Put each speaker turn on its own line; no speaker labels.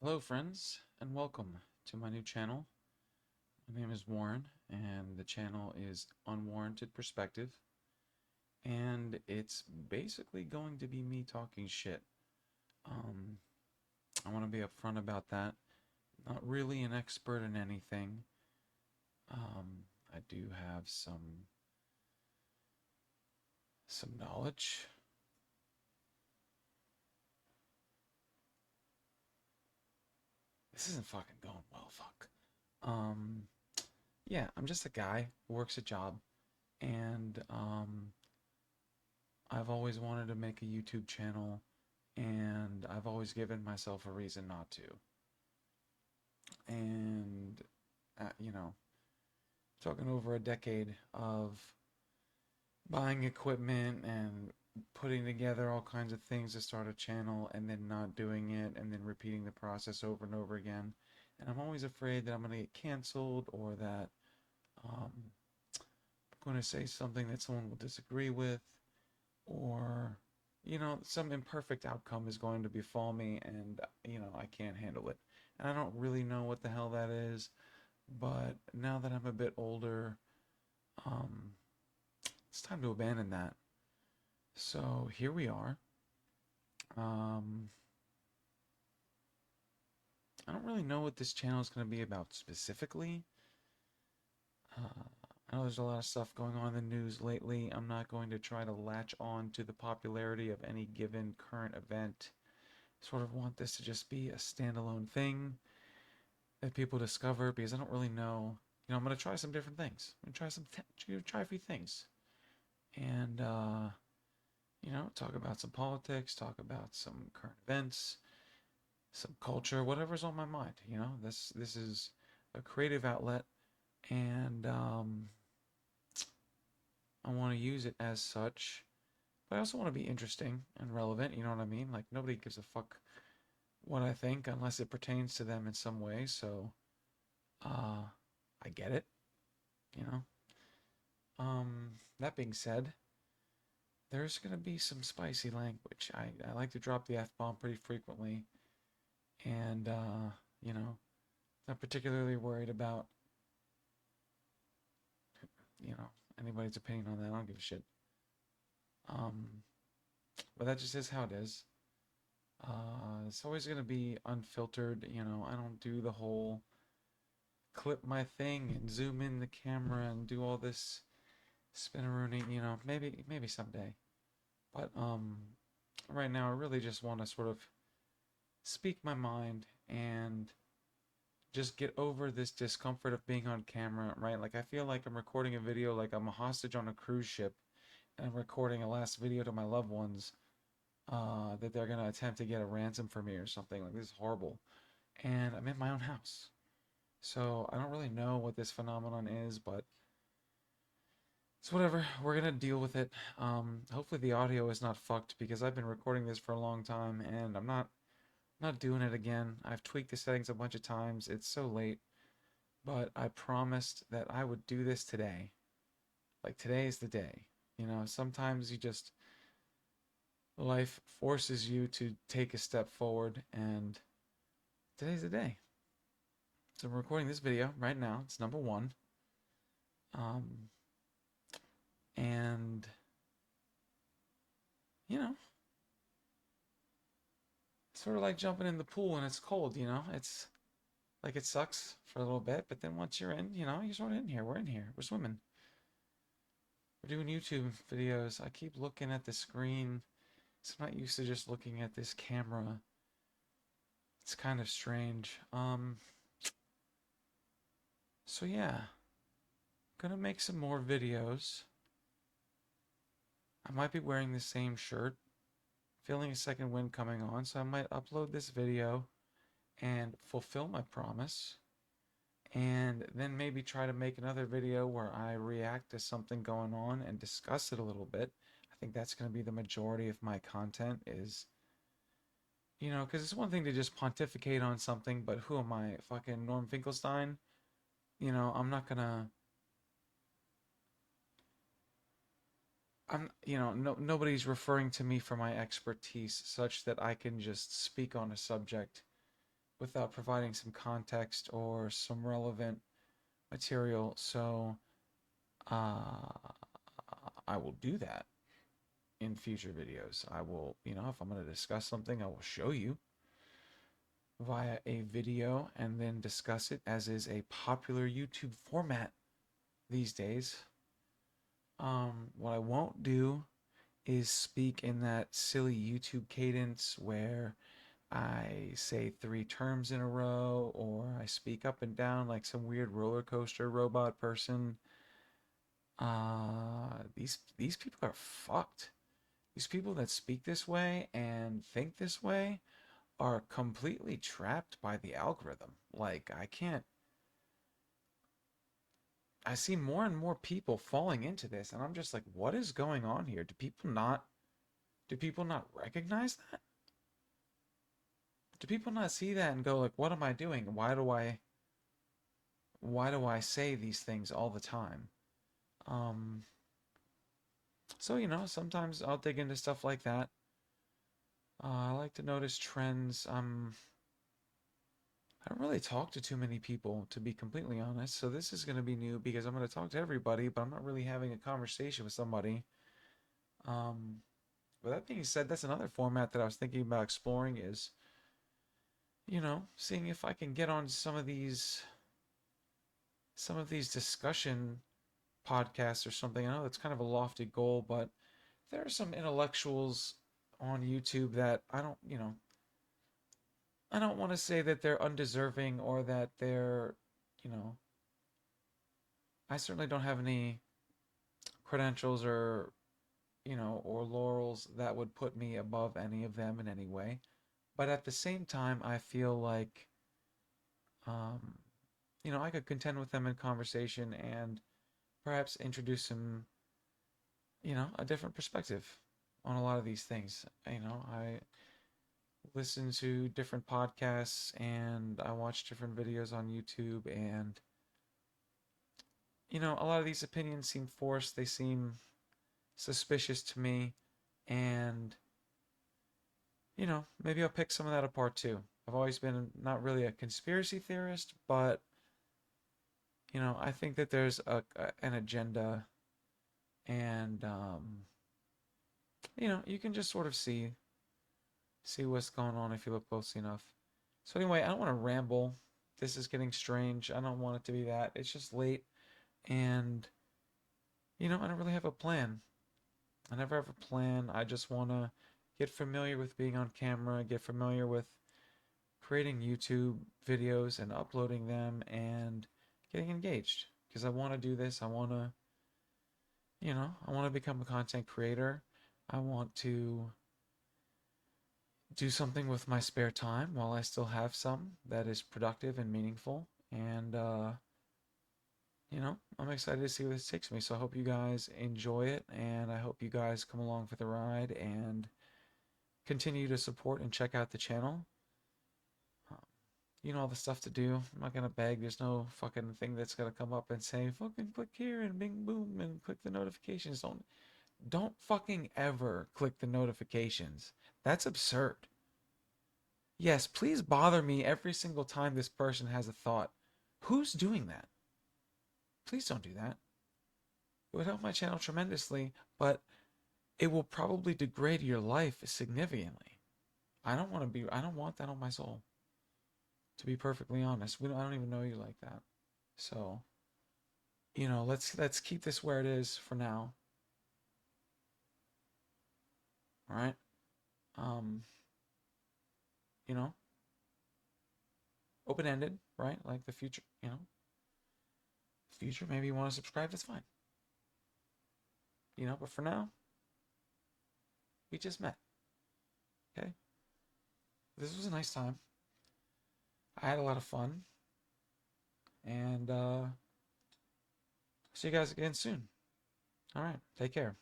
Hello, friends, and welcome to my new channel. My name is Warren, and the channel is Unwarranted Perspective, and it's basically going to be me talking shit. Um, I want to be upfront about that. Not really an expert in anything. I do have some knowledge. This isn't fucking going well. Fuck. Um, yeah, I'm just a guy who works a job, and I've always wanted to make a YouTube channel, and I've always given myself a reason not to. And, you know, talking over a decade of buying equipment and putting together all kinds of things to start a channel and then not doing it and then repeating the process over and over again. And I'm always afraid that I'm going to get canceled or that I'm going to say something that someone will disagree with or some imperfect outcome is going to befall me and I can't handle it. And I don't really know what the hell that is, but now that I'm a bit older, um it's time to abandon that. So here we are. um I don't really know what this channel is going to be about specifically. I know there's a lot of stuff going on in the news lately. I'm not going to try to latch on to the popularity of any given current event. Sort of want this to just be a standalone thing that people discover because I don't really know. I'm gonna try some different things. I'm gonna try a few things, and talk about some politics, talk about some current events, some culture, whatever's on my mind. This is a creative outlet, and I want to use it as such. But I also want to be interesting and relevant. You know what I mean? Like nobody gives a fuck what I think unless it pertains to them in some way. So uh, I get it. You know. That being said, there's gonna be some spicy language. I like to drop the F bomb pretty frequently, and you know, not particularly worried about you know anybody's opinion on that. I don't give a shit. Um, but that just is how it is. It's always gonna be unfiltered. I don't do the whole clip my thing and zoom in the camera and do all this spinnerooning. Maybe someday. But right now I really just want to sort of speak my mind and just get over this discomfort of being on camera, right? Like I feel like I'm recording a video like I'm a hostage on a cruise ship and I'm recording a last video to my loved ones that they're gonna attempt to get a ransom for me or something. Like this is horrible. And I'm in my own house. So I don't really know what this phenomenon is, but it's whatever. We're gonna deal with it. Hopefully the audio is not fucked because I've been recording this for a long time and I'm not doing it again. I've tweaked the settings a bunch of times. It's so late, but I promised that I would do this today. Like today is the day. Sometimes life forces you to take a step forward, and today's the day. So I'm recording this video right now. It's number one. Um, and you know, sort of like jumping in the pool when it's cold. It's like it sucks for a little bit, but then once you're in, you're sort of in here. We're in here. We're swimming. We're doing YouTube videos. I keep looking at the screen. So I'm not used to just looking at this camera. It's kind of strange. So yeah, gonna make some more videos. I might be wearing the same shirt, feeling a second wind coming on, so I might upload this video and fulfill my promise. And then maybe try to make another video where I react to something going on and discuss it a little bit. I think that's going to be the majority of my content is, because it's one thing to just pontificate on something, but who am I, fucking Norm Finkelstein? I'm not gonna. No, nobody's referring to me for my expertise such that I can just speak on a subject without providing some context or some relevant material. So uh, I will do that in future videos. I will, if I'm going to discuss something, I will show you via a video and then discuss it, as is a popular YouTube format these days. What I won't do is speak in that silly YouTube cadence where I say three terms in a row, or I speak up and down like some weird roller coaster robot person. These people are fucked. These people that speak this way and think this way are completely trapped by the algorithm. Like, I can't. I see more and more people falling into this, and I'm just like, what is going on here? Do people not? Do people not recognize that? Do people not see that and go like, what am I doing? Why do I say these things all the time? Um, so sometimes I'll dig into stuff like that. I like to notice trends. I don't really talk to too many people, to be completely honest. So this is going to be new because I'm going to talk to everybody, but I'm not really having a conversation with somebody. Um, with that being said, that's another format that I was thinking about exploring is, seeing if I can get on some of these discussion podcasts or something. I know that's kind of a lofty goal, but there are some intellectuals on YouTube that I don't want to say that they're undeserving or that they're, you know, I certainly don't have any credentials or laurels that would put me above any of them in any way. But at the same time, I feel like, um, I could contend with them in conversation and perhaps introduce some, a different perspective on a lot of these things. I listen to different podcasts and I watch different videos on YouTube, and a lot of these opinions seem forced, they seem suspicious to me, and maybe I'll pick some of that apart too. I've always been not really a conspiracy theorist, but I think that there's an agenda, and you can just sort of see what's going on if you look closely enough. So anyway, I don't want to ramble. This is getting strange. I don't want it to be that. It's just late, and I don't really have a plan. I never have a plan. I just want to get familiar with being on camera, get familiar with creating YouTube videos and uploading them and getting engaged, because I want to do this. I want to become a content creator. I want to do something with my spare time while I still have some that is productive and meaningful. And I'm excited to see where this takes me. So I hope you guys enjoy it, and I hope you guys come along for the ride and continue to support and check out the channel. Um, all the stuff to do. I'm not gonna beg. There's no fucking thing that's gonna come up and say fucking click here and bing boom and click the notifications. Don't fucking ever click the notifications. That's absurd. Yes, please bother me every single time this person has a thought. Who's doing that? Please don't do that. It would help my channel tremendously, but it will probably degrade your life significantly. I don't want that on my soul. To be perfectly honest, I don't even know you like that. So, let's keep this where it is for now. All right? Um, you know, open-ended, right? Like the future, future, maybe you want to subscribe, that's fine. But for now, we just met. Okay? This was a nice time. I had a lot of fun. And see you guys again soon. All right. Take care.